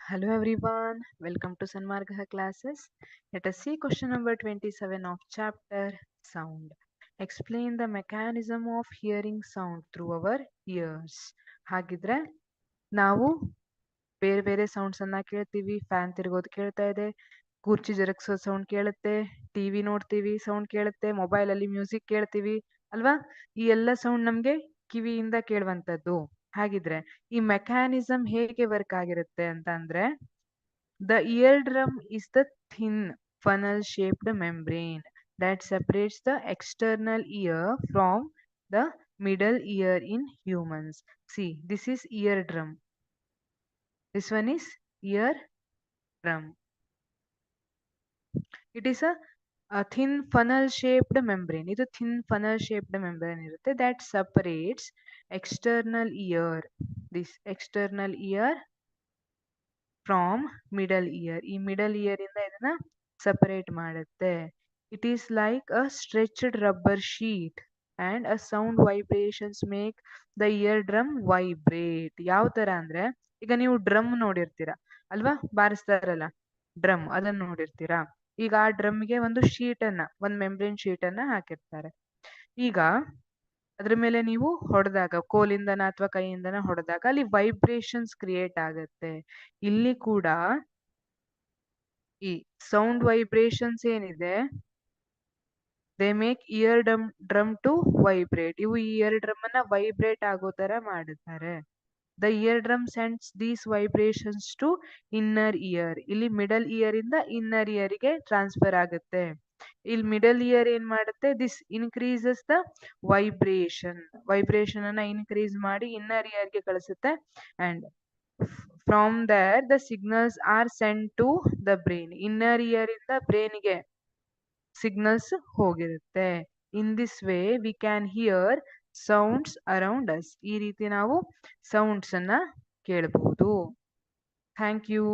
Hello everyone, welcome to Sanmarga classes. Let us see question number 27 of chapter Sound. Explain the mechanism of hearing sound through our ears. ಹಾಗಿದ್ರೆ ನಾವು ಬೇರೆ ಬೇರೆ sounds ಅನ್ನ ಕೇಳ್ತೀವಿ. Fan ತಿರುಗೋದು ಕೇಳ್ತಾ ಇದೆ, ಕುರ್ಚಿ ಜರುಗಿಸೋ ಸೌಂಡ್ ಕೇಳುತ್ತೆ, ಟಿವಿ ನೋಡ್ತೀವಿ ಸೌಂಡ್ ಕೇಳುತ್ತೆ, ಮೊಬೈಲ್ ಅಲ್ಲಿ ಮ್ಯೂಸಿಕ್ ಕೇಳ್ತೀವಿ ಅಲ್ವಾ? ಈ ಎಲ್ಲ ಸೌಂಡ್ ನಮ್ಗೆ ಕಿವಿಯಿಂದ ಕೇಳುವಂತದ್ದು. ಹಾಗಿದ್ರೆ ಈ ಮೆಕ್ಯಾನಿಸಮ್ ಹೇಗೆ ವರ್ಕ್ ಆಗಿರುತ್ತೆ ಅಂತ ಅಂದ್ರೆ, the eardrum is the thin funnel shaped membrane that separates the external ear from the middle ear in humans. See, this is eardrum. This one is eardrum. It is a thin funnel shaped membrane. ಇದು thin funnel shaped membrane ಇರುತ್ತೆ that separates external ear. This external ear from middle year. ಈ middle ear ಇಂದ ಇದನ್ನ separate ಮಾಡುತ್ತೆ. It is like a stretched rubber sheet and a sound vibrations make the year drum vibrate. ಯಾವ ತರ ಅಂದ್ರೆ, ಈಗ ನೀವು ಡ್ರಮ್ ನೋಡಿರ್ತೀರಾ ಅಲ್ವಾ, ಬಾರಿಸ್ತಾರಲ್ಲ ಡ್ರಮ್, ಅದನ್ನ ನೋಡಿರ್ತೀರಾ. ಈಗ ಆ ಡ್ರಮ್ಗೆ ಒಂದು ಶೀಟ್ ಅನ್ನ, ಒಂದು ಮೆಂಬ್ರೇನ್ ಶೀಟ್ ಅನ್ನ ಹಾಕಿರ್ತಾರೆ. ಈಗ ಅದ್ರ ಮೇಲೆ ನೀವು ಹೊಡೆದಾಗ, ಕೋಲಿಂದನ ಅಥವಾ ಕೈಯಿಂದನ ಹೊಡೆದಾಗ ಅಲ್ಲಿ ವೈಬ್ರೇಷನ್ಸ್ ಕ್ರಿಯೇಟ್ ಆಗುತ್ತೆ. ಇಲ್ಲಿ ಕೂಡ ಈ ಸೌಂಡ್ ವೈಬ್ರೇಷನ್ಸ್ ಏನಿದೆ, they make eardrum to vibrate. ಇವು ಇಯರ್ ಡ್ರಮ್ ಅನ್ನ ವೈಬ್ರೇಟ್ ಆಗೋ ತರ ಮಾಡುತ್ತಾರೆ. The eardrum sends these vibrations to inner ear. ಇಲ್ಲಿ ಮಿಡಲ್ ಇಯರ್ ಇಂದ ಇನ್ನರ್ ಇಯರ್ ಗೆ ಟ್ರಾನ್ಸ್ಫರ್ ಆಗುತ್ತೆ. ಇಲ್ಲಿ ಮಿಡಲ್ ಇಯರ್ ಏನ್ ಮಾಡುತ್ತೆ, ದಿಸ್ ಇನ್ಕ್ರೀಸಸ್ ದ ವೈಬ್ರೇಷನ್ ಅನ್ನ ಇನ್ಕ್ರೀಸ್ ಮಾಡಿ ಇನ್ನರ್ ಇಯರ್ ಗೆ ಕಳಿಸುತ್ತೆ. And from there the signals are send to the brain. Inner ear ಇಂದ ಬ್ರೈನ್ ಗೆ ಸಿಗ್ನಲ್ಸ್ ಹೋಗಿರುತ್ತೆ. In this way we can hear sounds around us. ಈ ರೀತಿ ನಾವು ಸೌಂಡ್ಸ್ ಅನ್ನ ಕೇಳಬಹುದು. Thank you.